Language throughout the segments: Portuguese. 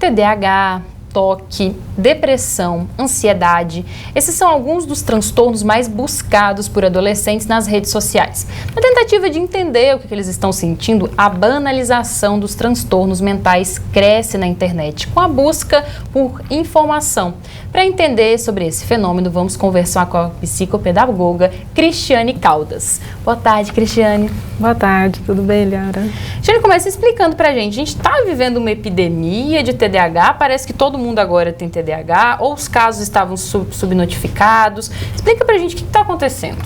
TDAH, toque, depressão, ansiedade. Esses são alguns dos transtornos mais buscados por adolescentes nas redes sociais. Na tentativa de entender o que eles estão sentindo, a banalização dos transtornos mentais cresce na internet, com a busca por informação. Para entender sobre esse fenômeno, vamos conversar com a psicopedagoga Cristiane Caldas. Boa tarde, Cristiane. Boa tarde, tudo bem, Liara? Cristiane, começa explicando pra gente. A gente está vivendo uma epidemia de TDAH, parece que todo mundo agora tem TDAH, ou os casos estavam subnotificados. Explica pra gente o que está acontecendo.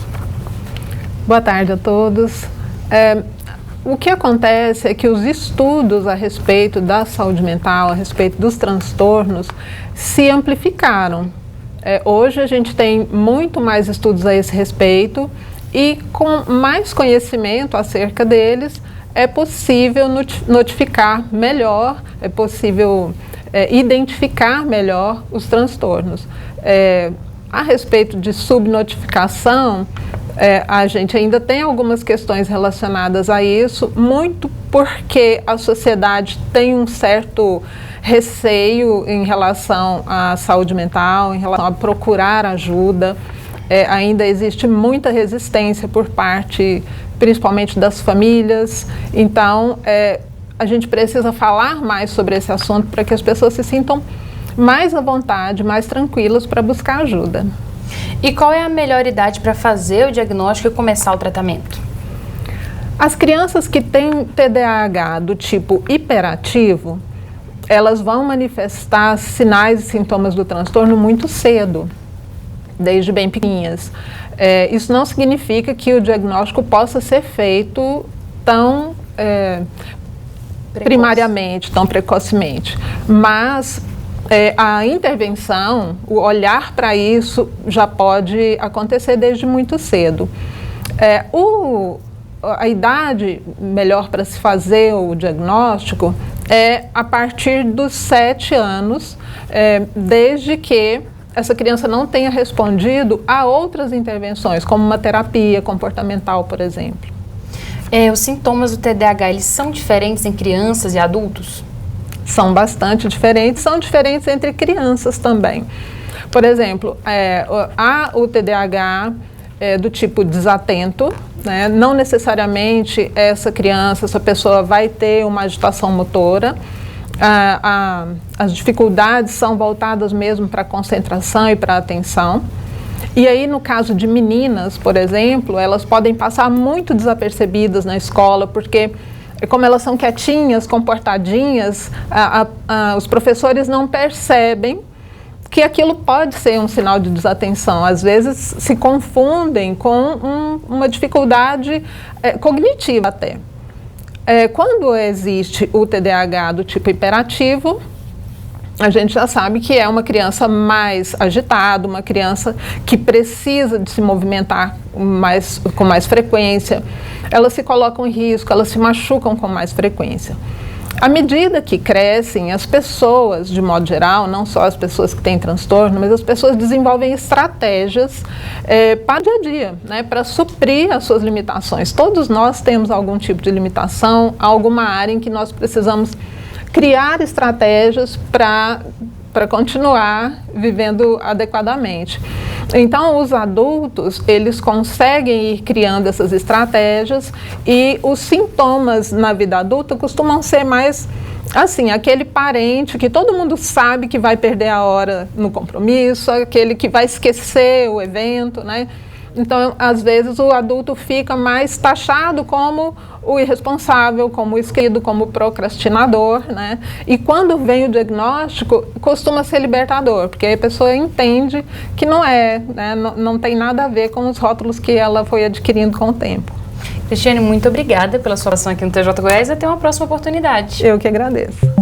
Boa tarde a todos. O que acontece é que os estudos a respeito da saúde mental, a respeito dos transtornos, se amplificaram. Hoje a gente tem muito mais estudos a esse respeito e com mais conhecimento acerca deles, é possível notificar melhor, é possível identificar melhor os transtornos. A respeito de subnotificação, a gente ainda tem algumas questões relacionadas a isso, muito porque a sociedade tem um certo receio em relação à saúde mental, em relação a procurar ajuda. Ainda existe muita resistência por parte, principalmente das famílias. Então, a gente precisa falar mais sobre esse assunto para que as pessoas se sintam mais à vontade, mais tranquilas para buscar ajuda. E qual é a melhor idade para fazer o diagnóstico e começar o tratamento? As crianças que têm TDAH do tipo hiperativo, elas vão manifestar sinais e sintomas do transtorno muito cedo, desde bem pequeninhas. Isso não significa que o diagnóstico possa ser feito tão primariamente, tão precocemente, mas a intervenção, o olhar para isso já pode acontecer desde muito cedo. A idade melhor para se fazer o diagnóstico é a partir dos 7 anos, desde que essa criança não tenha respondido a outras intervenções, como uma terapia comportamental, por exemplo. Os sintomas do TDAH, eles são diferentes em crianças e adultos? São bastante diferentes, são diferentes entre crianças também. Por exemplo, há o TDAH do tipo desatento, né? Não necessariamente essa criança, essa pessoa vai ter uma agitação motora. As dificuldades são voltadas mesmo para a concentração e para a atenção. E aí, no caso de meninas, por exemplo, elas podem passar muito desapercebidas na escola, porque como elas são quietinhas, comportadinhas, os professores não percebem que aquilo pode ser um sinal de desatenção. Às vezes se confundem com uma dificuldade cognitiva até. Quando existe o TDAH do tipo hiperativo, a gente já sabe que é uma criança mais agitada, uma criança que precisa de se movimentar com mais frequência. Elas se colocam em risco, elas se machucam com mais frequência. À medida que crescem, as pessoas, de modo geral, não só as pessoas que têm transtorno, mas as pessoas desenvolvem estratégias para o dia a dia, né, para suprir as suas limitações. Todos nós temos algum tipo de limitação, alguma área em que nós precisamos criar estratégias para continuar vivendo adequadamente. Então, os adultos, eles conseguem ir criando essas estratégias e os sintomas na vida adulta costumam ser mais, assim, aquele parente que todo mundo sabe que vai perder a hora no compromisso, aquele que vai esquecer o evento, né? Então, às vezes, o adulto fica mais taxado como o irresponsável, como o esquecido, como o procrastinador, né? E quando vem o diagnóstico, costuma ser libertador, porque a pessoa entende que não é, né? Não tem nada a ver com os rótulos que ela foi adquirindo com o tempo. Cristiane, muito obrigada pela sua ação aqui no TJ Goiás e até uma próxima oportunidade. Eu que agradeço.